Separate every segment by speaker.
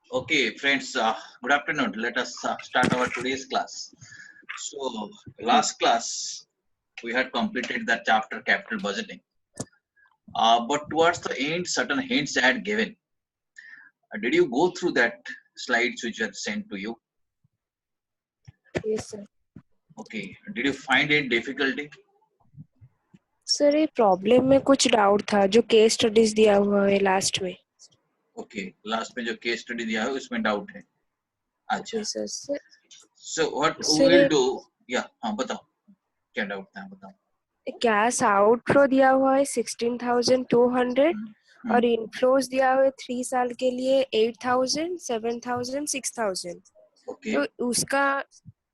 Speaker 1: Okay, friends, good afternoon. Let us start our today's class. So, last class we had completed the chapter capital budgeting, but towards the end, certain hints I had given. Did you go through that slides which were sent to you?
Speaker 2: Yes sir.
Speaker 1: Okay. Did you find it difficulty?
Speaker 2: Sir ये problem में कुछ doubt था जो case studies दिया हुआ है last में.
Speaker 1: Okay. Last में जो केस स्टडी दिया है उसमें डाउट है. अच्छा.
Speaker 2: Yes sir.
Speaker 1: So what we
Speaker 2: sir
Speaker 1: will do? Yeah. हाँ बताओ. क्या डाउट था बताओ.
Speaker 2: कैश आउटफ्लो दिया हुआ है 16,200 और इनफ्लोज दिया हुआ है 3 साल के लिए 8,000, 7,000, 6,000.
Speaker 1: Okay.
Speaker 2: तो उसका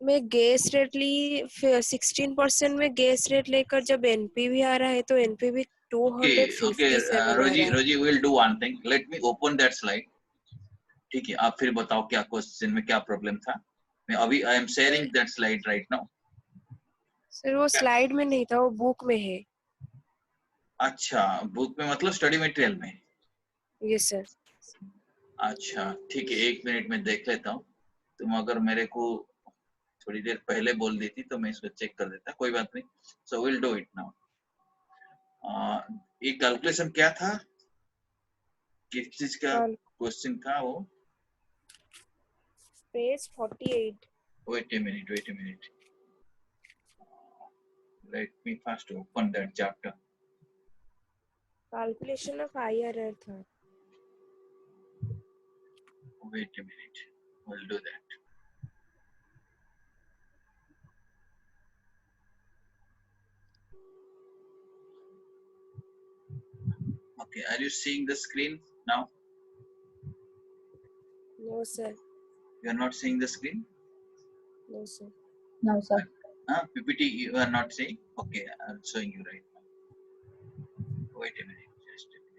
Speaker 2: में गेस रेट ली 16% में गेस रेट लेकर जब एनपीवी आ रहा है तो एनपीवी 257 आ रहा है.
Speaker 1: Roji, we'll do one thing. Let me open that slide. ठीक है, आप फिर बताओ क्या क्वेश्चन में क्या प्रॉब्लम था. मैं अभी I am sharing that slide right now.
Speaker 2: Sir वो स्लाइड में नहीं था, वो बुक में है.
Speaker 1: अच्छा, बुक में मतलब स्टडी मटेरियल में.
Speaker 2: Yes sir.
Speaker 1: अच्छा ठीक है, 1 मिनट में देख लेता हूँ. तुम अगर मेरे को थोड़ी देर पहले बोल देती तो मैं इसको चेक कर देता. कोई बात नहीं. So will do it now. ये कैलकुलेशन क्या था, किस चीज का क्वेश्चन था वो?
Speaker 2: Page 48.
Speaker 1: Wait a minute. Let me first open that chapter.
Speaker 2: Calculation of IRR था.
Speaker 1: Wait a minute. We'll do that. Okay, are you seeing the screen now?
Speaker 2: No sir.
Speaker 1: You are not seeing the screen?
Speaker 2: No sir.
Speaker 3: No, sir.
Speaker 1: PPT you are not seeing? Okay, I'm showing you right now. Wait a minute, just a minute.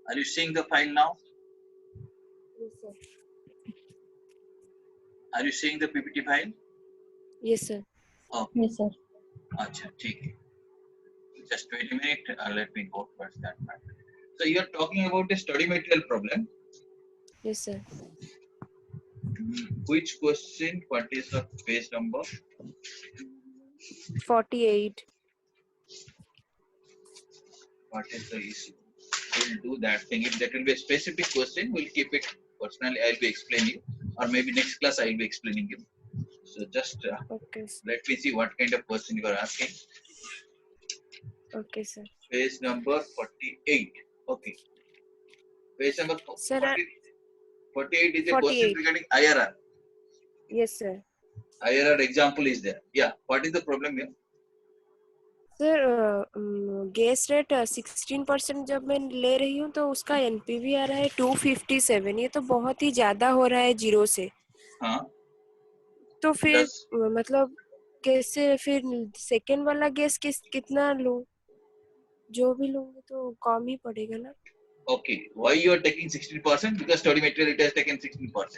Speaker 1: Are you seeing the file now?
Speaker 2: Yes sir.
Speaker 1: Are you seeing the PPT file?
Speaker 2: Yes sir.
Speaker 1: Okay.
Speaker 3: Yes, sir.
Speaker 1: अच्छा ठीक है. Just wait a minute. Let me go towards that matter. So you are talking about a study material problem.
Speaker 2: Yes sir.
Speaker 1: Which question? What is the page number?
Speaker 2: 48.
Speaker 1: What is the issue? We'll do that thing. If that will be a specific question, we'll keep it personally. I'll be explaining, or maybe next class I'll be explaining you. So just
Speaker 2: Okay.
Speaker 1: let me see what kind of question you are asking.
Speaker 2: Okay, sir.
Speaker 1: Page number 48. Okay. Page number
Speaker 2: Sir,
Speaker 1: 48 is a
Speaker 2: 48.
Speaker 1: question regarding IRR.
Speaker 2: Yes, sir.
Speaker 1: IRR example is there. Yeah. What is the problem here?
Speaker 2: Sir gas rate 16% जब मैं ले रही हूँ तो उसका NPV आ रहा है 257. ये तो बहुत ही ज्यादा हो रहा है जीरो से.
Speaker 1: हाँ.
Speaker 2: तो फिर
Speaker 1: Yes.
Speaker 2: मतलब कैसे फिर सेकेंड वाला गैस कितना लूं? जो भी लूंगी तो कम ही पड़ेगा ना.
Speaker 1: Okay. Why you are taking 16%? Because study material it has taken 16%.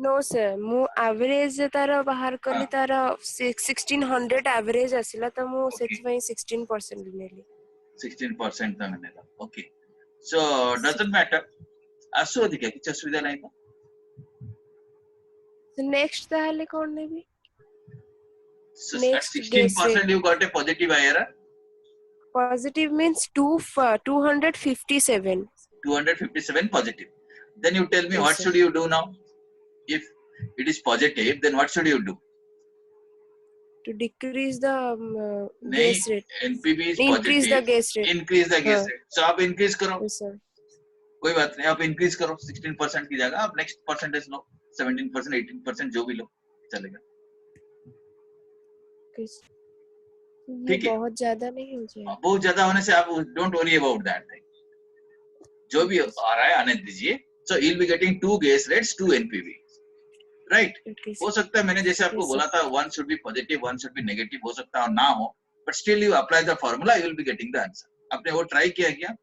Speaker 2: No sir मु एवरेज तार बाहर कली तार 1600 एवरेज आसिला त मु सेति पई 16% नेली.
Speaker 1: 16% था मैंने कहा. Okay. So doesn't matter. आसु अधिक है कि असुविधा नहीं था.
Speaker 2: नेक्स्ट ताले कोन नेबी?
Speaker 1: So
Speaker 2: Next
Speaker 1: at 16% you got a positive IRR.
Speaker 2: Positive means 257.
Speaker 1: 257 positive. Then you tell me
Speaker 2: Yes,
Speaker 1: what
Speaker 2: sir.
Speaker 1: should you do now? If it is positive, then what should you do?
Speaker 2: To decrease the
Speaker 1: नहीं,
Speaker 2: gas rate.
Speaker 1: NPV is
Speaker 2: Increase the
Speaker 1: positive.
Speaker 2: gas rate.
Speaker 1: Increase the gas rate. So आप increase करो.
Speaker 2: Yes, sir.
Speaker 1: कोई बात नहीं, आप increase करो 16% की जगह आप next percentage लो 17%, 18% जो भी लो चलेगा.
Speaker 2: ये
Speaker 1: ठीक है.
Speaker 2: बहुत ज्यादा नहीं हो जाएगा.
Speaker 1: बहुत ज्यादा होने से आप don't worry about that thing. जो भी आ रहा है आने दीजिए. So you'll be getting 2 gas rates, 2 NPV. Right
Speaker 2: Okay,
Speaker 1: हो
Speaker 2: sir.
Speaker 1: सकता है मैंने जैसे आपको
Speaker 2: Yes, sir.
Speaker 1: बोला था one should be positive one should be negative हो सकता है और ना हो but still you apply the formula you will be getting the answer आपने वो ट्राई किया क्या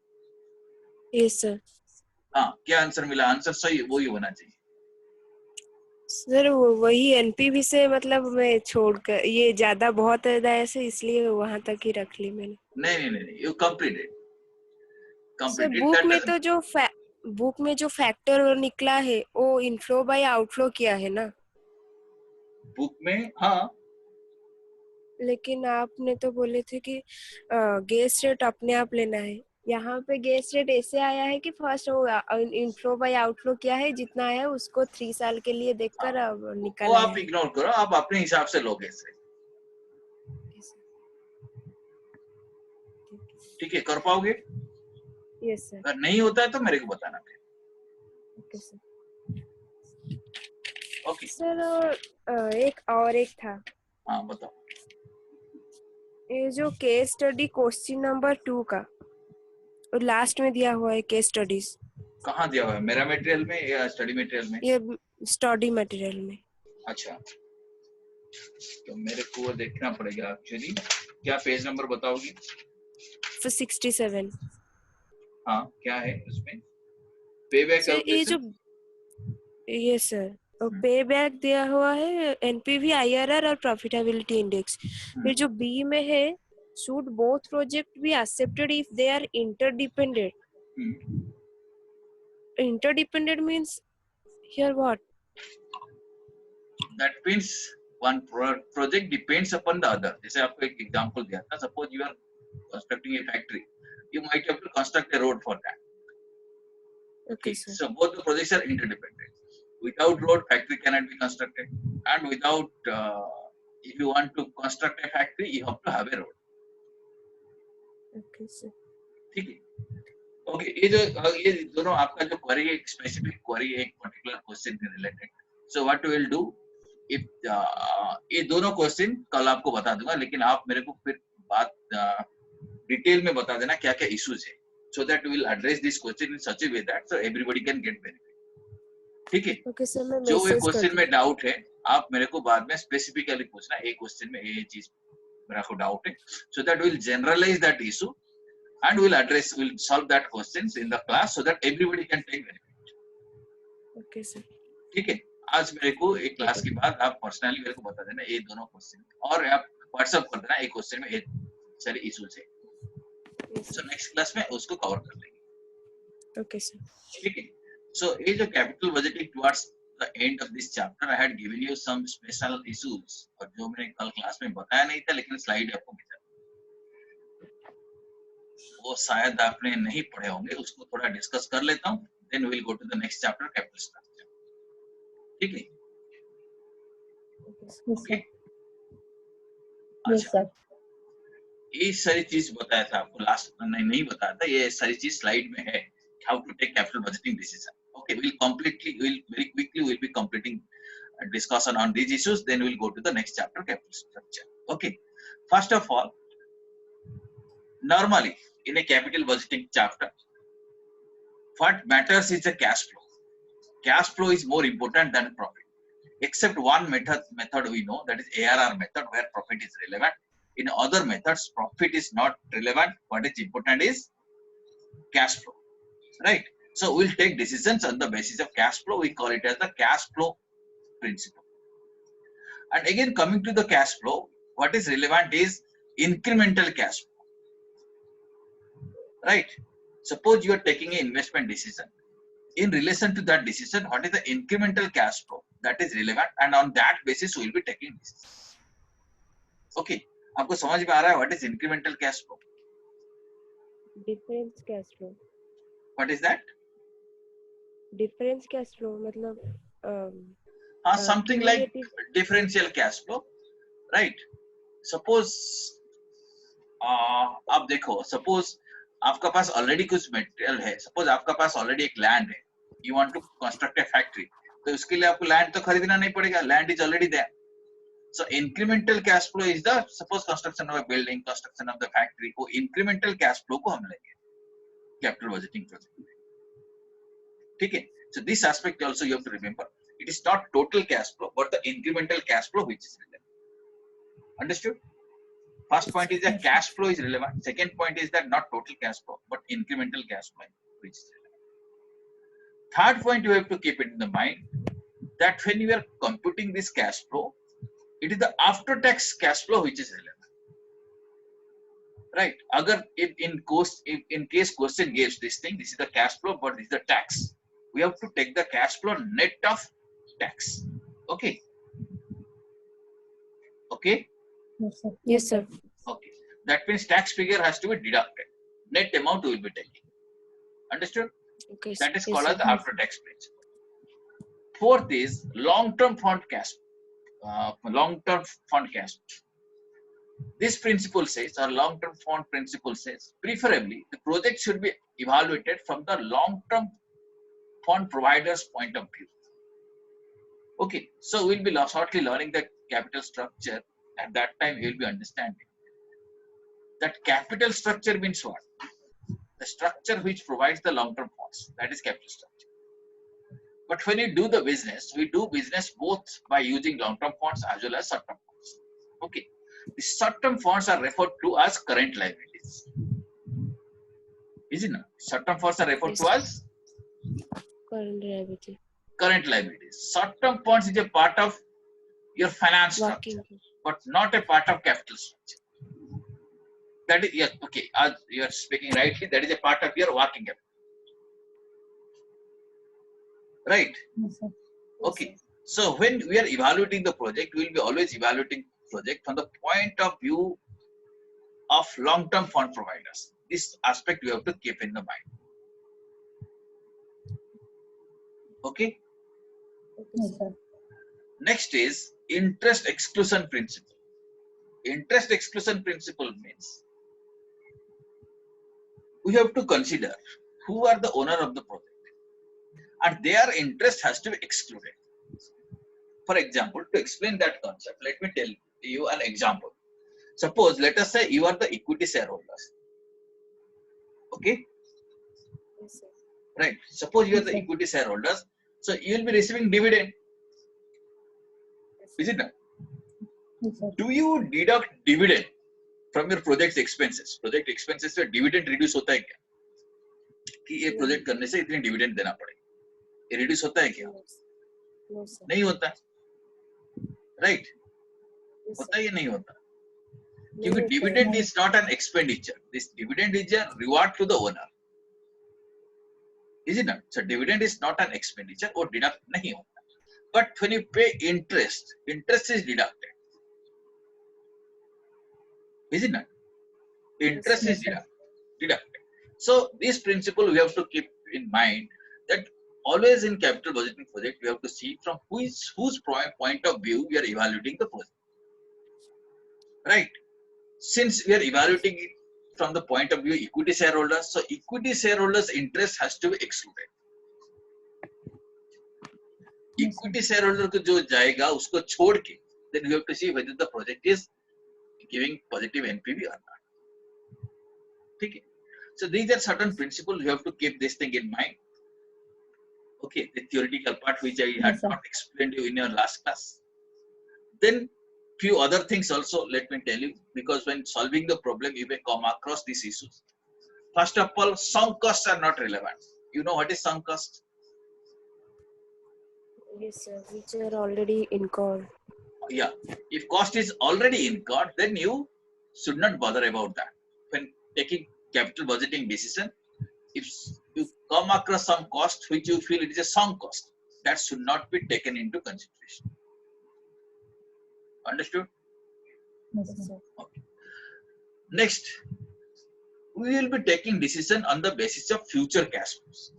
Speaker 2: Yes, sir.
Speaker 1: हाँ क्या आंसर मिला आंसर सही वही होना चाहिए
Speaker 2: सर वही एनपीवी से मतलब मैं छोड़कर ये ज्यादा बहुत है ऐसे इसलिए वहां तक ही रख ली मैंने।
Speaker 1: नहीं you completed
Speaker 2: sir
Speaker 1: completed that doesn't
Speaker 2: book में जो फैक्टर निकला है वो इनफ्लो बाय आउटफ्लो किया है ना।
Speaker 1: बुक में हाँ
Speaker 2: लेकिन आपने तो बोले थे कि गैस रेट अपने आप लेना है। यहाँ पे गैस रेट ऐसे आया है कि फर्स्ट वो इनफ्लो बाय आउटफ्लो किया है जितना है उसको 3 साल के लिए
Speaker 1: हाँ
Speaker 2: देखकर अब
Speaker 1: वो
Speaker 2: निकल आया
Speaker 1: आप
Speaker 2: है।
Speaker 1: इग्नोर करो आप अपने हिसाब से लोगे इसे ठीक है कर पाओगे
Speaker 2: यस सर।
Speaker 1: अगर नहीं होता है तो मेरे को बताना फिर
Speaker 2: ओके सर।
Speaker 1: ओके
Speaker 2: सर एक था
Speaker 1: हाँ बताओ
Speaker 2: ये जो केस स्टडी क्वेश्चन नंबर 2 का और लास्ट में दिया हुआ है केस स्टडीज।
Speaker 1: कहाँ दिया हुआ है मेरा मटेरियल में या स्टडी मटेरियल में
Speaker 2: ये स्टडी मटेरियल में।
Speaker 1: अच्छा तो मेरे को वो देखना पड़ेगा एक्चुअली क्या पेज नंबर बताओगी
Speaker 2: 67।
Speaker 1: हाँ क्या है उसमें पे बैक
Speaker 2: सर ये जो
Speaker 1: कैलकुलेशन
Speaker 2: ये सर पे बैक दिया हुआ है एनपीवी आईआरआर और प्रॉफिटेबिलिटी इंडेक्स। फिर जो बी में है should both project be accepted if they are interdependent. Interdependent means here what?
Speaker 1: that means one project depends upon the other जैसे आपको एक एग्जांपल दिया था suppose you are constructing a factory you might have to construct a road for that
Speaker 2: Okay, sir.
Speaker 1: so both the projects are interdependent without road factory cannot be constructed and without if you want to construct a factory you have to have a road
Speaker 2: Okay, sir.
Speaker 1: ठीक है okay ये दोनों आपका जो query है एक specific query है एक पर्टिकुलर क्वेश्चन के related so what will do if ये दोनों क्वेश्चन कल आपको बता दूंगा लेकिन आप मेरे को फिर बात डिटेल में बता देना क्या क्या इश्यूज है so that we will address this question in such a way that so everybody can get benefit ठीक है
Speaker 2: Okay, sir. मैं
Speaker 1: जो ये
Speaker 2: मैसेज कर
Speaker 1: क्वेश्चन में डाउट है आप मेरे को बाद में स्पेसिफिकली पूछना एक क्वेश्चन में ये चीज मेरा को डाउट है so that will generalise that issue and we'll solve that questions in the class so that everybody can take benefit
Speaker 2: Okay, sir.
Speaker 1: ठीक है आज मेरे को एक क्लास के बाद आप पर्सनली मेरे को बता देना ये दोनों क्वेश्चन और आप व्हाट्सएप कर देना एक क्वेश्चन में ये सारे इश्यूज है सो नेक्स्ट क्लास में उसको कवर कर लेंगे
Speaker 2: Okay, sir.
Speaker 1: ठीक है सो ये जो capital budgeting towards the end of this chapter I had given you some special issues और जो मैंने कल क्लास में बताया नहीं था लेकिन स्लाइड आपको भेजा वो शायद आपने नहीं पढ़े होंगे उसको थोड़ा डिस्कस कर लेता हूँ then we will go to the next chapter capital structure ठीक है ओके
Speaker 3: यस सर
Speaker 1: ये सारी चीज बताया था आपको लास्ट नहीं बताया था ये सारी चीज स्लाइड में है how to take capital budgeting decision okay will very quickly will be completing discussion on these issues then we'll go to the next chapter capital structure okay first of all normally in a capital budgeting chapter what matters is the cash flow. Cash flow is more important than profit. Except one method we know that is ARR method where profit is relevant. In other methods, profit is not relevant. What is important is cash flow, right? So we'll take decisions on the basis of cash flow. We call it as the cash flow principle. And again, coming to the cash flow, what is relevant is incremental cash flow, right? Suppose you are taking an investment decision. In relation to that decision, what is the incremental cash flow that is relevant, and on that basis we will be taking decision. Okay, आपको समझ में आ रहा है what is incremental cash flow?
Speaker 2: Difference cash flow.
Speaker 1: What is that?
Speaker 2: Difference cash flow मतलब
Speaker 1: Something like differential cash flow, right? Suppose आप देखो, suppose आपका पास ऑलरेडी कुछ मटेरियल है, सपोज आपका पास ऑलरेडी एक लैंड है, you want to construct a factory, तो उसके लिए आपको लैंड तो खरीदना नहीं पड़ेगा, land is already there. So incremental cash flow is the suppose construction of a building, construction of the factory, वो इंक्रीमेंटल कैश फ्लो को हम लेंगे कैपिटल बजटिंग प्रोजेक्ट में. ठीक है, so this aspect also you have to remember. It is not total cash flow, but the incremental cash flow which is relevant. Understood? First point is that cash flow is relevant. Second point is that not total cash flow, but incremental cash flow which is relevant. Third point you have to keep it in the mind that when you are computing this cash flow, it is the after-tax cash flow which is relevant. Right? Agar if in case question gives this thing, this is the cash flow, but this is the tax. We have to take the cash flow net of tax. Okay. Okay.
Speaker 2: Yes, sir.
Speaker 1: Okay. That means tax figure has to be deducted. Net amount we will be taking. Understood?
Speaker 2: Okay.
Speaker 1: That is
Speaker 2: Yes,
Speaker 1: called
Speaker 2: sir.
Speaker 1: as the after-tax principle. Fourth is long-term fund cash. Long-term fund cash. This principle says, or long-term fund principle says, preferably the project should be evaluated from the long-term fund provider's point of view. Okay, so we'll be shortly learning the capital structure. At that time, you'll be understanding that capital structure means what? The structure which provides the long-term funds. That is capital structure. But when you do the business, we do business both by using long-term funds as well as short-term funds. Okay. The short-term funds are referred to as current liabilities. Is it not? Short-term funds are referred to as
Speaker 2: Current liability.
Speaker 1: current liabilities. Short-term funds is a part of your finance structure,
Speaker 2: Working.
Speaker 1: but not a part of capital structure. That is, yeah, okay, as you are speaking rightly, that is a part of your working capital. Right? Okay. So when we are evaluating the project, we will be always evaluating project from the point of view of long-term fund providers. This aspect we have to keep in the mind. Okay.
Speaker 3: Yes, sir.
Speaker 1: Next is interest exclusion principle. Interest exclusion principle means we have to consider who are the owner of the project and their interest has to be excluded. For example, to explain that concept, let me tell you an example. Suppose, let us say you are the equity shareholders. Okay,
Speaker 2: Yes, sir.
Speaker 1: right? Suppose you are the
Speaker 3: Okay.
Speaker 1: equity shareholders, so you will be receiving dividend. Is it not?
Speaker 3: Yes, sir.
Speaker 1: Do you deduct dividend from your project expenses? Project expenses से dividend reduce होता है क्या? कि ये project करने से इतनी dividend देना पड़ेगा? ये reduce होता है क्या?
Speaker 2: No, sir.
Speaker 1: नहीं होता, right?
Speaker 2: Yes,
Speaker 1: होता है या नहीं होता?
Speaker 2: नहीं
Speaker 1: क्योंकि
Speaker 2: होता है।
Speaker 1: dividend is not an expenditure. This dividend is a reward to the owner. Is it not? So dividend is not an expenditure or deduct नहीं होता. But when you pay interest, interest is deducted. Is it not? Interest
Speaker 3: Yes,
Speaker 1: is
Speaker 3: sir.
Speaker 1: deducted. So this principle we have to keep in mind that always in capital budgeting project we have to see from whose point of view we are evaluating the project. Right? Since we are evaluating it from the point of view equity shareholders, so equity shareholders interest has to be excluded.
Speaker 3: Yes, sir.
Speaker 1: Equity shareholder को जो जाएगा उसको छोड़ के then we have to see whether the project is giving positive NPV or not. ठीक है? So these are certain principles you have to keep this thing in mind. Okay, the theoretical part which I had
Speaker 3: Yes, sir.
Speaker 1: not explained to you in your last class. Then few other things also let me tell you, because when solving the problem you may come across these issues. First of all, sunk costs are not relevant. You know what is sunk cost?
Speaker 2: Yes, sir. Which are already incurred.
Speaker 1: Yeah, if cost is already incurred, then you should not bother about that. When taking capital budgeting decision, if you come across some cost which you feel it is a sunk cost, that should not be taken into consideration. Understood?
Speaker 3: Yes,
Speaker 2: Yes,
Speaker 3: sir.
Speaker 2: sir.
Speaker 1: Next, we will be taking decision on the basis of future cash flows.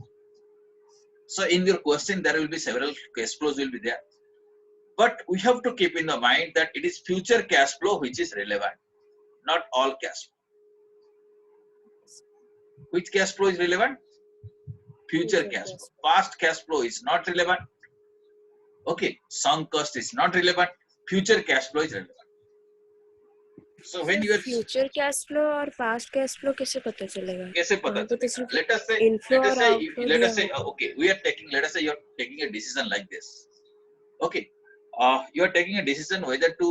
Speaker 1: So in your question, there will be several cash flows will be there. But we have to keep in the mind that it is future cash flow which is relevant, not all cash flow. Which cash flow is relevant? Future cash flow. Past cash flow is not relevant. Okay, sunk cost is not relevant. Future cash flow is relevant. So when you are
Speaker 2: future cash flow और past cash flow कैसे पता चलेगा?
Speaker 1: कैसे पता
Speaker 2: वहाँ पे तो
Speaker 1: चलेगा?
Speaker 2: सिर्फ
Speaker 1: Let us say,
Speaker 2: इनफ्लो और आउटफ्लो
Speaker 1: let
Speaker 2: दिया
Speaker 1: us say,
Speaker 2: होगा।
Speaker 1: okay, we are taking, let us say you are taking a decision like this. Okay, you are taking a decision whether to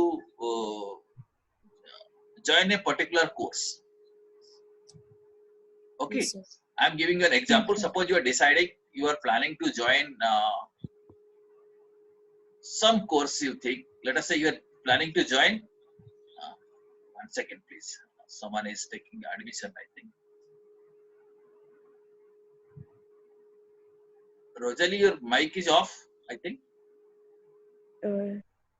Speaker 1: join a particular course. Okay,
Speaker 2: Yes, sir.
Speaker 1: I am giving you an example.
Speaker 3: sir.
Speaker 1: Suppose you are deciding, you are planning to join some course. You think, let us say you are planning to join. One second, please. Someone is taking admission, I think. Rosalie, your mic is off, I think.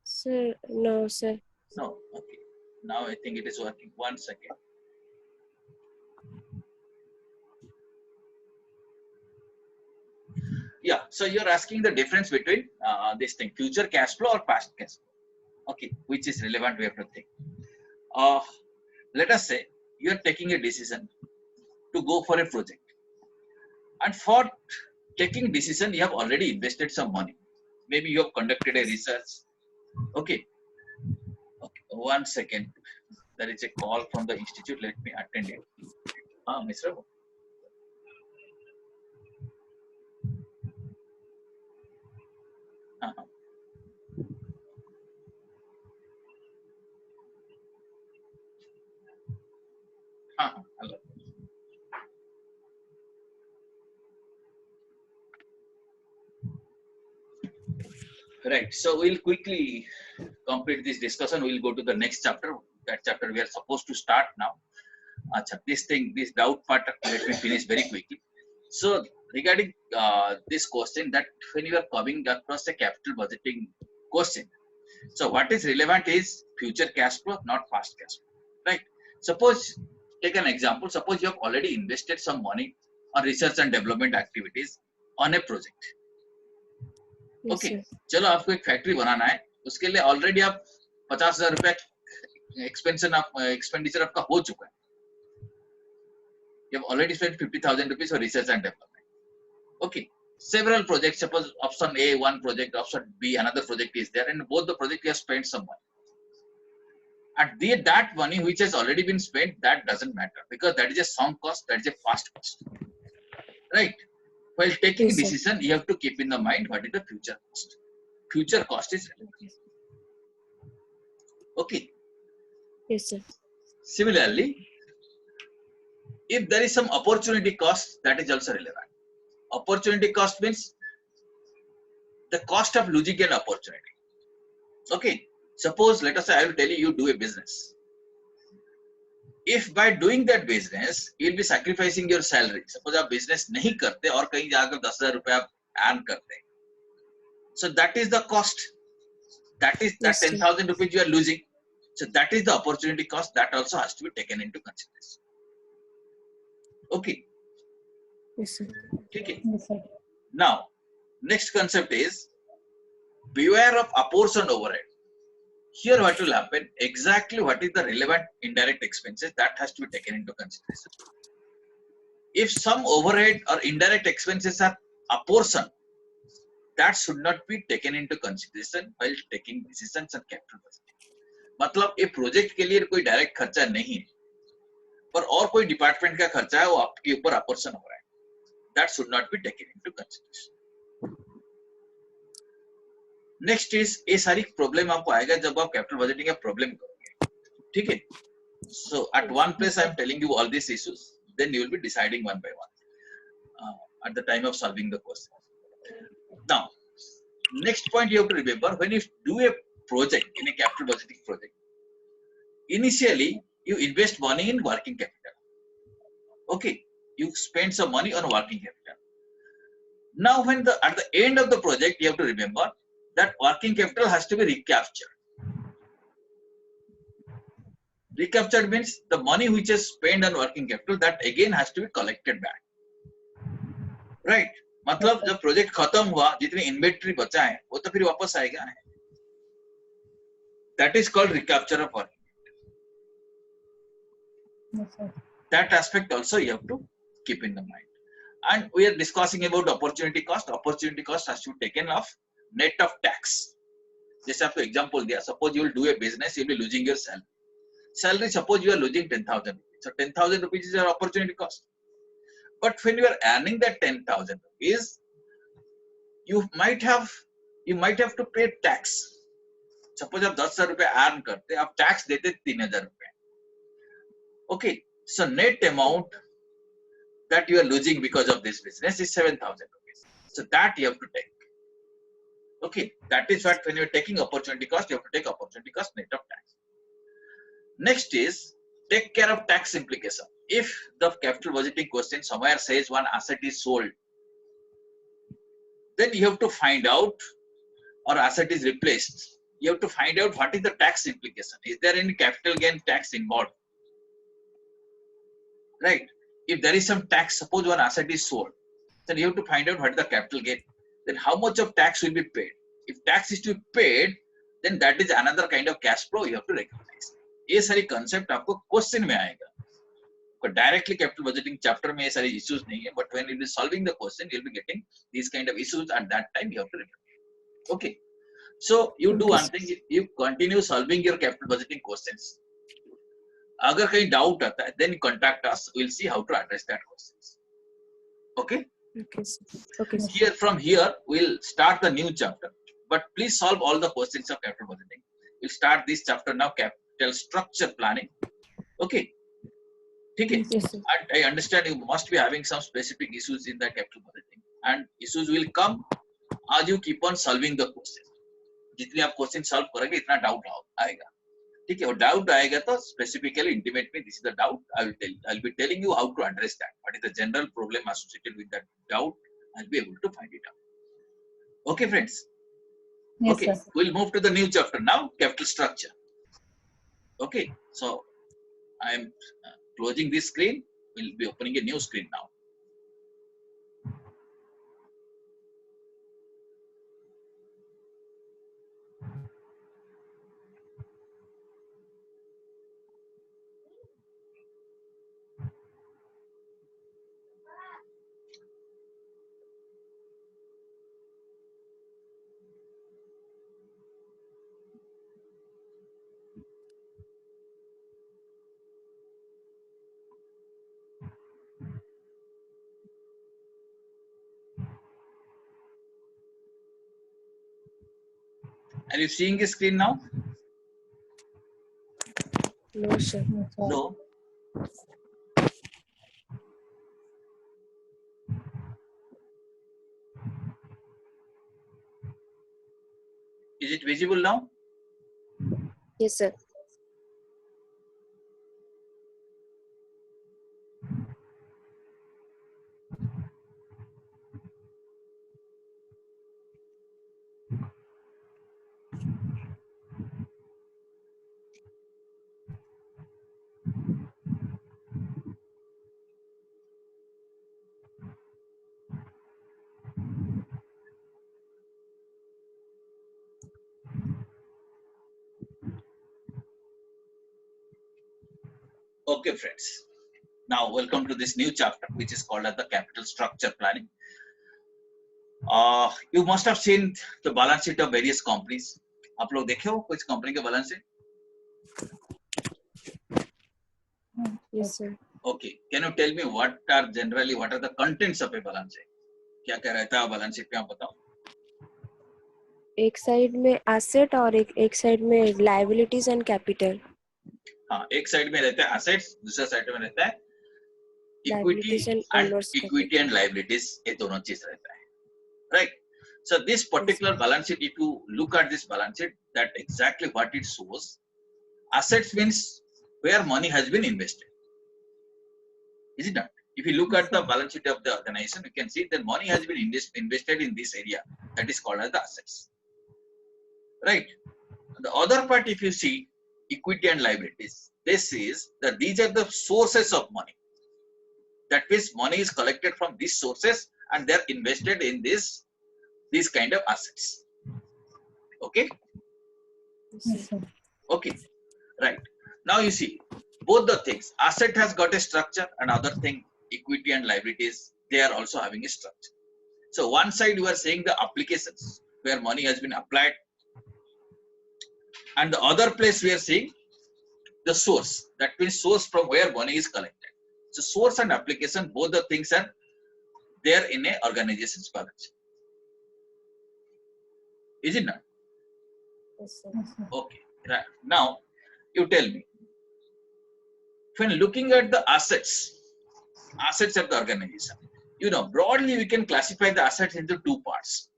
Speaker 2: Sir, no, sir.
Speaker 1: No, okay. Now I think it is working. One second. Yeah, so you're asking the difference between this thing, future cash flow or past cash flow. Okay, which is relevant, we have to think. Let us say you are taking a decision to go for a project. And for taking decision, you have already invested some money. Maybe you have conducted a research. Okay. Okay. One second. There is a call from the institute. Let me attend it. Mr. Rabu. Uh-huh. Hello. Right. So we'll quickly complete this discussion. We'll go to the next chapter. That chapter we are supposed to start now. This doubt part, let me finish very quickly. So regarding this question, that when you are coming across a capital budgeting question, so what is relevant is future cash flow, not past cash flow, right? Suppose, take an example. Suppose you have already invested some money on research and development activities on a project.
Speaker 2: Yes,
Speaker 1: okay,
Speaker 2: sir.
Speaker 1: चलो आपको एक factory बनाना है, उसके लिए already आप 50,000 रुपया expenditure आपका हो चुका है. You have already spent 50,000 rupees for research and development. Okay, several projects. Suppose option A, one project, option B, another project is there, and both the project you have spent some money. And that money which has already been spent, that doesn't matter because that is a sunk cost, that is a past cost, right? While taking
Speaker 2: Yes, sir.
Speaker 1: decision, you have to keep in the mind what is the future cost. Future cost is relevant. Okay.
Speaker 2: Yes, sir.
Speaker 1: Similarly, if there is some opportunity cost, that is also relevant. Opportunity cost means the cost of losing an opportunity. Okay, suppose let us say I will tell you, you do a business. If by doing that business you will be sacrificing your salary. Suppose आप business नहीं करते और कहीं जाकर 10,000 रुपया earn करते, so that is the cost. That is that
Speaker 2: Yes, sir.
Speaker 1: 10,000 rupees you are losing. So that is the opportunity cost, that also has to be taken into consideration. Okay.
Speaker 2: Yes, sir.
Speaker 1: Okay.
Speaker 3: Yes, sir.
Speaker 1: Now, next concept is beware of apportioned overhead. Here what will happen, exactly what is the relevant indirect expenses, that has to be taken into consideration. If some overhead or indirect expenses are apportioned, that should not be taken into consideration while taking decisions on capital budgeting. मतलब ये project के लिए कोई direct खर्चा नहीं है, पर और कोई डिपार्टमेंट का खर्चा है वो आपके ऊपर अपोर्शन हो रहा है, that should not be taken into consideration. Next is, ये सारी प्रॉब्लम आपको आएगा जब आप कैपिटल बजटिंग का प्रॉब्लम करोगे, ठीक है? So at one place I am telling you all this issues, then you will be deciding one by one at the time of solving the question. Now, next point you have to remember, when you do a project in a capital budgeting project, initially you invest money in working capital. Okay, you spend some money on working capital. Now when at the end of the project, you have to remember that working capital has to be recaptured. Recaptured means the money which is spent on working capital, that again has to be collected back. Right? मतलब जब project खत्म हुआ, जितनी inventory बचा है वो तो फिर वापस आएगा. That is called recapture of working capital.
Speaker 3: Yes, sir.
Speaker 1: That aspect also you have to keep in the mind. And we are discussing about opportunity cost. Opportunity cost has to be taken off net of tax. जैसे आपको example दिया, suppose you will do a business, you will be losing your salary. Salary, suppose you are losing 10,000 rupees. So 10,000 rupees is your opportunity cost. But when you are earning that 10,000 rupees, you might have you might have to pay tax. Suppose आप 10,000 रुपए earn करते, आप tax देते 3,000 रुपए. Okay, so net amount that you are losing because of this business is 7,000 rupees. So that you have to take. Okay, that is what when you are taking opportunity cost, you have to take opportunity cost net of tax. Next is take care of tax implication. If the capital budgeting question somewhere says one asset is sold, then you have to find out, or asset is replaced. You have to find out what is the tax implication. Is there any capital gain tax involved? Right? If there is some tax, suppose one asset is sold, then you have to find out what is the capital gain. Then how much of tax will be paid? If tax is to be paid, then that is another kind of cash flow you have to recognize. ये सारी concept आपको question में आएगा. Directly capital budgeting chapter में ये सारी issues नहीं है, but when you will be solving the question, you will be getting these kind of issues at that time you have to remember. Okay. So you do one thing, you continue solving your capital budgeting questions. अगर कहीं doubt आता है, then contact us. We'll see how to address that questions. Okay.
Speaker 2: Okay, sir. Okay, sir.
Speaker 1: Here from here we'll start the new chapter. But please solve all the questions of capital budgeting. We'll start this chapter now, capital structure planning. Okay. Okay.
Speaker 2: Yes, sir.
Speaker 1: And I understand you must be having some specific issues in the capital budgeting, and issues will come as you keep on solving the question. जितनी आप question solve करेंगे इतना doubt आएगा. ठीक है, और doubt आएगा तो स्पेसिफिकली इंटीमेट में this is the doubt. I will be telling you how to address that. What is the general problem associated with that doubt. I will be able to find it out. Okay friends.
Speaker 3: Yes,
Speaker 1: Okay,
Speaker 3: sir.
Speaker 1: we'll move to the new chapter now, capital structure. Okay, so I am closing this screen. We'll be opening a new screen now. Are you seeing the screen now?
Speaker 2: No, sir.
Speaker 3: Yes, sir.
Speaker 1: No. Is it visible now?
Speaker 2: Yes, sir.
Speaker 1: Okay, friends. Now, welcome to this new chapter, which is called as the capital structure planning. You must have seen the balance sheet of various companies. आप लोग देखे हो कुछ company के balance sheet?
Speaker 2: Yes, sir.
Speaker 1: Okay, can you tell me what are the contents of a balance sheet? क्या क्या रहता है बैलेंस शीट पे, आप बताओ.
Speaker 2: एक साइड में एसेट और एक साइड में लायबिलिटीज एंड कैपिटल.
Speaker 1: हाँ, एक साइड में रहता है एसेट्स, दूसरा साइड में रहता है equity
Speaker 2: Liabilities and
Speaker 1: and
Speaker 2: owners
Speaker 1: equity and liabilities. ये दोनों चीज रहता है, right? So this particular balance sheet, if you look at this balance sheet, that exactly what it shows. Assets means where money has been invested. Is it not? If you look at the balance sheet of the organization, you can see that money has been invested in this area. That is called as the assets, right? The other part, if you see equity and liabilities, this is that these are the sources of money. That means money is collected from these sources and they are invested in these kind of assets. Okay.
Speaker 3: Yes, sir.
Speaker 1: Okay, right. Now you see both the things. Asset has got a structure, and other thing, equity and liabilities, they are also having a structure. So one side you are saying the applications where money has been applied, and the other place we are seeing the source. That means source from where money is collected. So source and application, both the things are there in a organization's balance sheet. Is it not?
Speaker 2: Yes, sir.
Speaker 3: Yes, sir.
Speaker 1: Okay. Right. Now, you tell me, when looking at the assets of the organization, broadly we can classify the assets into two parts.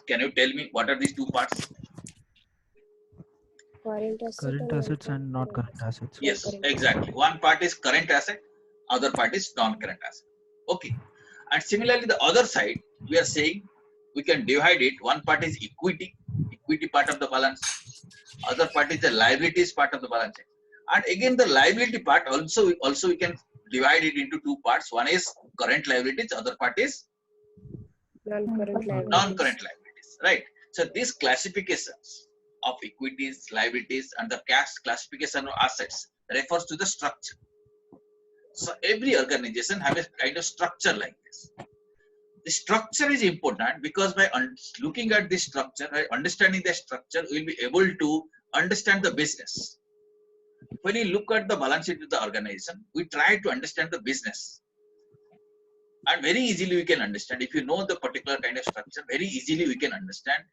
Speaker 1: Can you tell me what are these two parts?
Speaker 2: Current asset
Speaker 4: Current
Speaker 2: and
Speaker 4: assets and not current assets.
Speaker 1: Yes,
Speaker 2: Non-current.
Speaker 1: exactly. One part is current asset, other part is non-current asset. Okay. And similarly, the other side, we are saying we can divide it. One part is equity part of the balance. Other part is the liabilities part of the balance sheet. And again, the liability part also we can divide it into two parts. One is current liabilities, other part is
Speaker 2: Non-current liabilities.
Speaker 1: non-current liabilities, right? So these classifications of equities, liabilities, and the cash classification of assets refers to the structure. So every organization have a kind of structure like this. The structure is important because by looking at this structure, by understanding the structure, we will be able to understand the business. When you look at the balance sheet of the organization, we try to understand the business. And very easily we can understand. If you know the particular kind of structure, very easily we can understand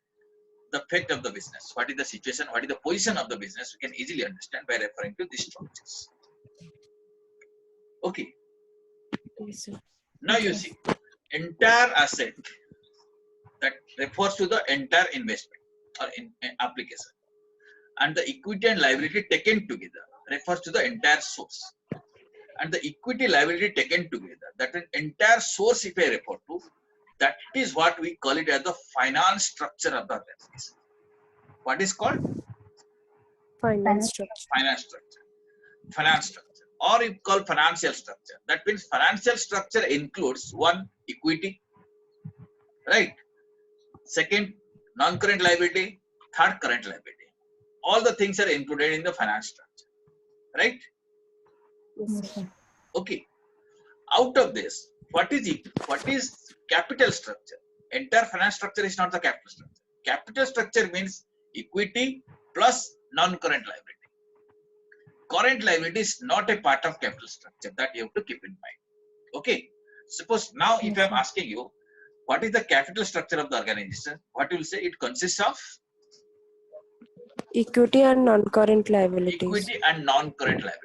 Speaker 1: the effect of the business. What is the situation, what is the position of the business, we can easily understand by referring to these structures. Okay.
Speaker 2: Yes, sir.
Speaker 1: Now you see, entire asset that refers to the entire investment or application. And the equity and liability taken together refers to the entire source. And the equity liability taken together, that is entire source if I refer to, that is what we call it as the finance structure of the organization. What is called?
Speaker 2: Finance structure.
Speaker 1: Finance structure. Finance structure. Or you call financial structure. That means financial structure includes one, equity, right? Second, non-current liability. Third, current liability. All the things are included in the finance structure, right?
Speaker 2: Yes,
Speaker 3: Yes,
Speaker 2: sir.
Speaker 3: sir.
Speaker 1: Okay. Out of this, what is capital structure? Entire finance structure is not the capital structure. Capital structure means equity plus non-current liability. Current liability is not a part of capital structure, that you have to keep in mind. Okay. Suppose now if I am asking you, what is the capital structure of the organization? What you will say? It consists of
Speaker 2: Equity and non-current liabilities.
Speaker 1: equity and non-current liability.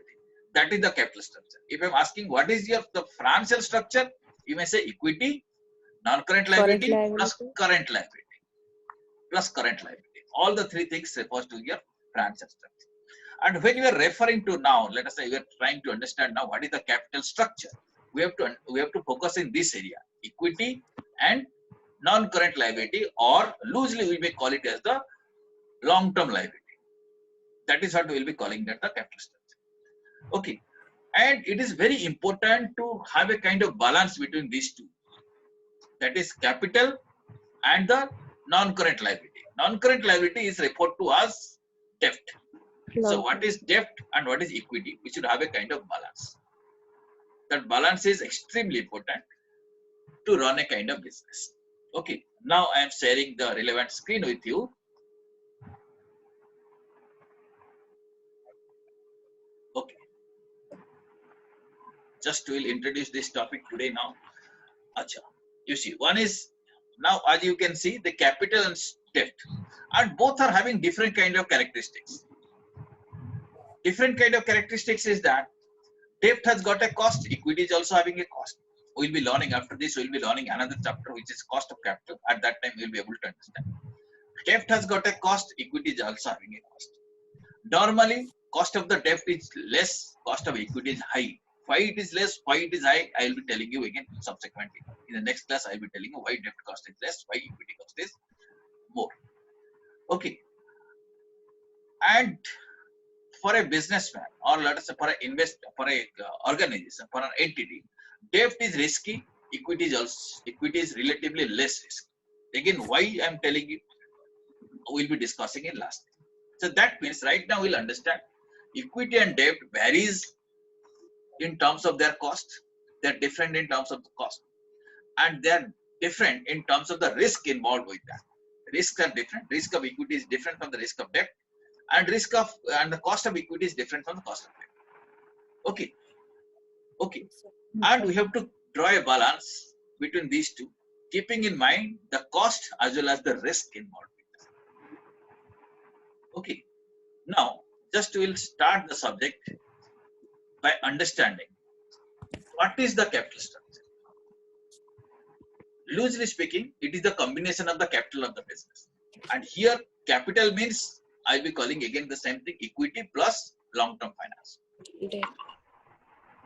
Speaker 1: That is the capital structure. If I'm asking what is the financial structure, you may say equity, non-current liability, plus current liability. Plus current liability. All the three things refers to your financial structure. And when you are referring to now, let us say we are trying to understand now what is the capital structure. We have to focus in this area, equity and non-current liability, or loosely we may call it as the long-term liability. That is what we will be calling that the capital structure. Okay. And it is very important to have a kind of balance between these two. That is capital and the non-current liability. Non-current liability is referred to as debt. So what is debt and what is equity? We should have a kind of balance. That balance is extremely important to run a kind of business. Okay. Now I am sharing the relevant screen with you. Okay. Just will introduce this topic today now. Acha. You see, one is now as you can see the capital and debt, and both are having different kind of characteristics. Different kind of characteristics is that debt has got a cost, equity is also having a cost. We'll be learning after this, we'll be learning another chapter which is cost of capital. At that time, we'll be able to understand. Debt has got a cost, equity is also having a cost. Normally, cost of the debt is less, cost of equity is high. Why it is less, why it is high, I will be telling you again subsequently. In the next class, I will be telling you why debt cost is less, why equity cost is more. Okay. And for a businessman, or let us say for an investor, for a organization, for an entity, debt is risky, equity is relatively less risky. Again, why I am telling you, we'll be discussing in last. So that means right now we'll understand equity and debt varies in terms of their cost. They're different in terms of the cost, and they're different in terms of the risk involved with that. Risks are different. Risk of equity is different from the risk of debt, and the cost of equity is different from the cost of debt. Okay. Okay. And we have to draw a balance between these two, keeping in mind the cost as well as the risk involved with that. Okay. Now, just we'll start the subject by understanding what is the capital structure. Loosely speaking, it is the combination of the capital of the business. And here, capital means I'll be calling again the same thing: equity plus long-term finance.
Speaker 2: Debt.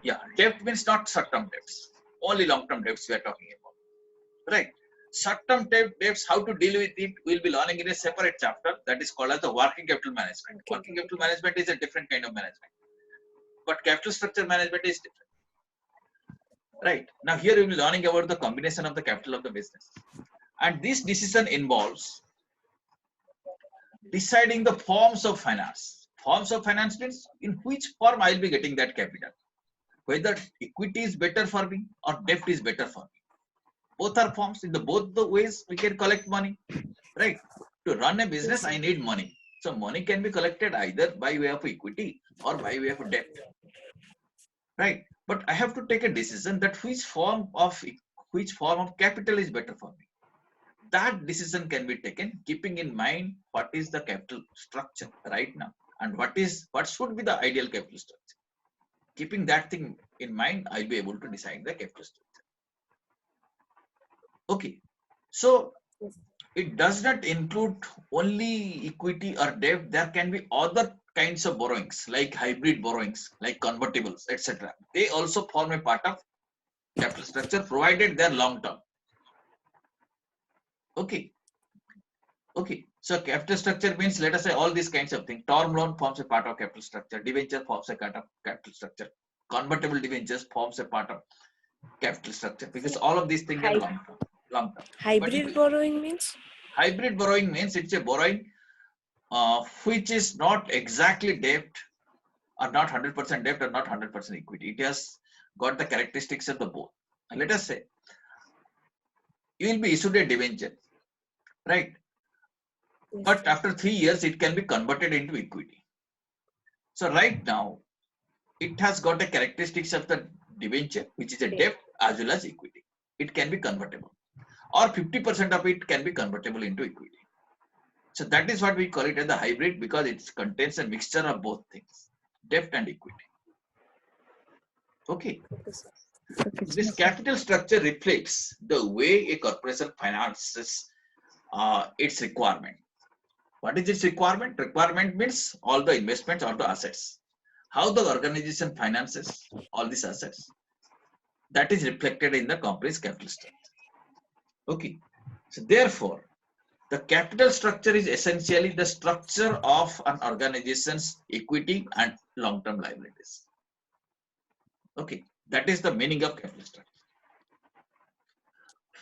Speaker 1: Yeah, debt means not short-term debts. Only long-term debts we are talking about. Right? Short-term debts, how to deal with it, we'll be learning in a separate chapter that is called as the working capital management. Working capital management is a different kind of management, but capital structure management is different. Right. Now here we'll be learning about the combination of the capital of the business. And this decision involves deciding the forms of finance. Forms of finance means in which form I'll be getting that capital. Whether equity is better for me or debt is better for me. Both are forms. In both the ways we can collect money. Right. To run a business, I need money. So money can be collected either by way of equity or by way of debt. Right. But I have to take a decision that which form of capital is better for me. That decision can be taken keeping in mind what is the capital structure right now and what should be the ideal capital structure. Keeping that thing in mind, I'll be able to decide the capital structure. Okay. So it does not include only equity or debt. There can be other kinds of borrowings like hybrid borrowings, like convertibles, etc. They also form a part of capital structure provided they are long term. Okay. So capital structure means, let us say, all these kinds of things. Term loan forms a part of capital structure. Debenture forms a part of capital structure. Convertible debentures forms a part of capital structure because all of these things are long term.
Speaker 2: Hybrid borrowing means?
Speaker 1: Hybrid borrowing means it's a borrowing which is not exactly debt or not 100% debt or not 100% equity. It has got the characteristics of the both. And let us say you will be issued a debenture, right?
Speaker 2: Yes.
Speaker 1: But after 3 years, it can be converted into equity. So right now, it has got the characteristics of the debenture, which is a debt as well as equity. It can be convertible, or 50% of it can be convertible into equity. So that is what we call it as the hybrid because it contains a mixture of both things, debt and equity. Okay. This capital structure reflects the way a corporation finances its requirement. What is its requirement? Requirement means all the investments or the assets. How the organization finances all these assets. That is reflected in the company's capital structure. Okay. So therefore, the capital structure is essentially the structure of an organization's equity and long-term liabilities. Okay. That is the meaning of capital structure.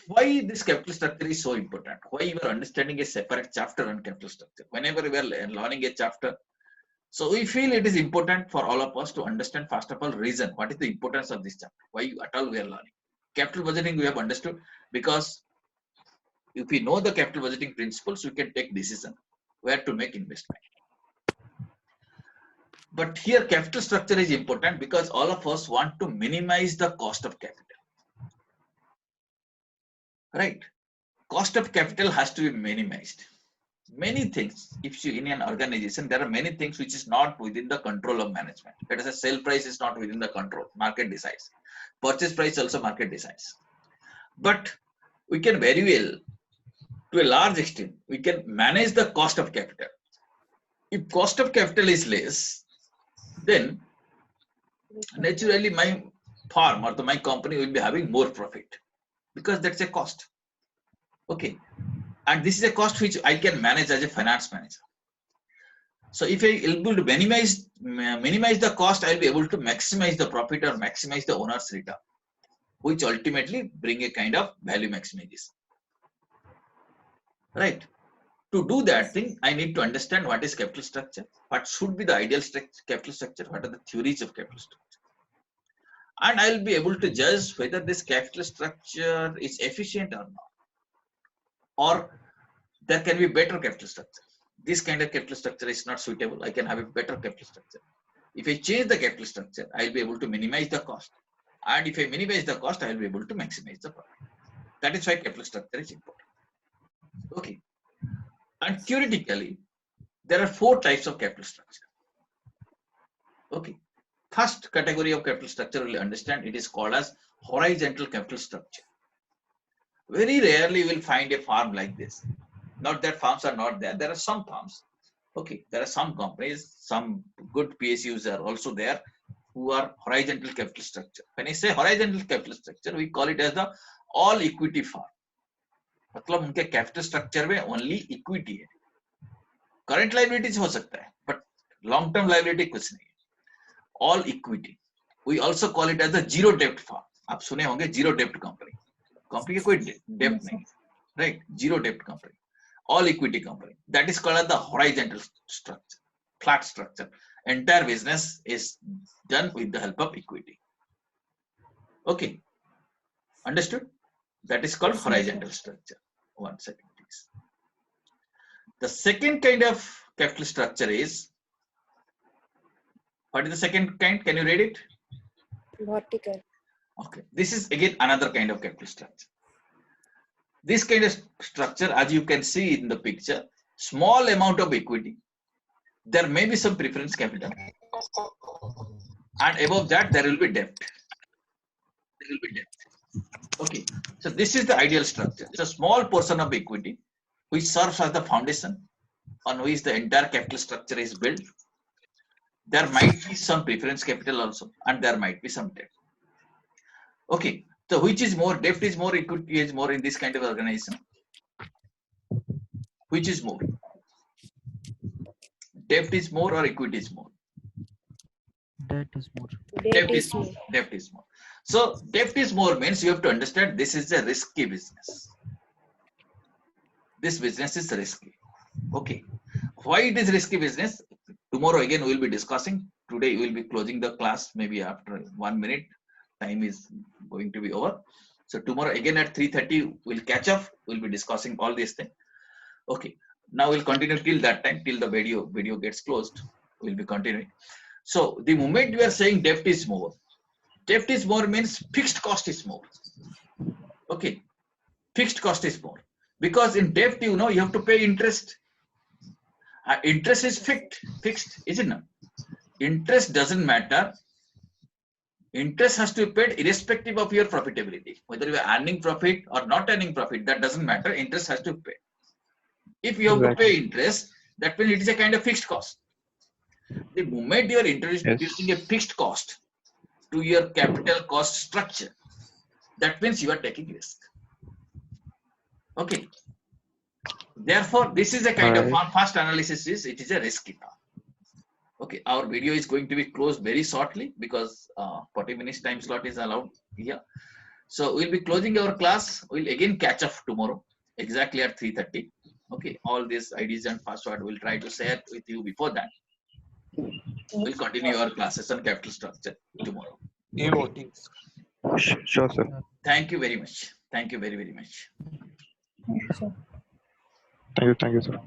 Speaker 1: Why this capital structure is so important? Why we are understanding a separate chapter on capital structure? Whenever we are learning a chapter, so we feel it is important for all of us to understand first of all reason. What is the importance of this chapter? Why at all we are learning? Capital budgeting we have understood because if we know the capital budgeting principles, we can take decision where to make investment. But here capital structure is important because all of us want to minimize the cost of capital. Right? Cost of capital has to be minimized. Many things, if you in an organization, there are many things which is not within the control of management. Let us say sale price is not within the control, market decides. Purchase price also market decides. But we can very well, to a large extent, we can manage the cost of capital. If cost of capital is less, then naturally my firm or my company will be having more profit because that's a cost. Okay. And this is a cost which I can manage as a finance manager. So if I am able to minimize the cost, I'll be able to maximize the profit or maximize the owner's return, which ultimately bring a kind of value maximization. Right? To do that thing, I need to understand what is capital structure, what should be the ideal capital structure, what are the theories of capital structure. And I'll be able to judge whether this capital structure is efficient or not. Or there can be better capital structure. This kind of capital structure is not suitable. I can have a better capital structure. If I change the capital structure, I'll be able to minimize the cost. And if I minimize the cost, I'll be able to maximize the profit. That is why capital structure is important. Okay. And theoretically, There are 4 types of capital structure. Okay. First category of capital structure we'll understand, it is called as horizontal capital structure. Very rarely you will find a firm like this. Not that firms are not there. There are some firms. Okay. There are some companies, some good PSUs are also there who are horizontal capital structure. When I say horizontal capital structure, we call it as the all equity firm. मतलब उनके capital structure में only equity है, current liabilities हो सकता है but long term liability कुछ नहीं है, all equity. We also call it as the zero डेप्ट फर्म. आप सुने होंगे जीरो डेप्ट कंपनी, कंपनी के कोई डेप्ट नहीं, राइट? जीरो डेप्ट company, all equity company, that is called as the horizontal structure, flat structure. Entire business is done with the help of equity. Okay, understood? That is called horizontal structure. One second, please. The second kind of capital structure is, what is the second kind? Can you read it?
Speaker 2: Vertical.
Speaker 1: Okay. This is again another kind of capital structure. This kind of structure, as you can see in the picture, small amount of equity. There may be some preference capital. And above that, there will be debt. There will be debt. Okay, so this is the ideal structure. It's a small portion of equity which serves as the foundation on which the entire capital structure is built. There might be some preference capital also, and there might be some debt. Okay, so which is more, debt is more, equity is more in this kind of organization? Which is more? Debt is more or equity is more?
Speaker 4: Debt is more.
Speaker 2: Debt is more.
Speaker 1: Debt is more. So debt is more means you have to understand this is a risky business. This business is risky. Okay. Why it is risky business? Tomorrow again we will be discussing. Today we will be closing the class maybe after 1 minute. Time is going to be over. So tomorrow again at 3:30 we'll catch up. We'll be discussing all these things. Okay. Now we'll continue till that time, till the video gets closed. We'll be continuing. So the moment we are saying debt is more means fixed cost is more. Okay, fixed cost is more because in debt, you know, you have to pay interest. Interest is fixed, isn't it? Interest doesn't matter. Interest has to be paid irrespective of your profitability, whether you are earning profit or not earning profit. That doesn't matter. Interest has to be paid. If you have to pay interest, that means it is a kind of fixed cost. The moment you are introducing a fixed cost to your capital cost structure, that means you are taking risk. Okay. Therefore, this is a kind of fast analysis. It is a risky part. Okay. Our video is going to be closed very shortly because 40 minutes time slot is allowed here. So we'll be closing our class. We'll again catch up tomorrow exactly at 3:30. Okay. All these IDs and password we'll try to share with you before that. We'll continue our classes on capital structure tomorrow. Okay.
Speaker 5: Sure, sir.
Speaker 1: Thank you very much. Thank you very, very much.
Speaker 3: Sure.
Speaker 5: Thank you, sir.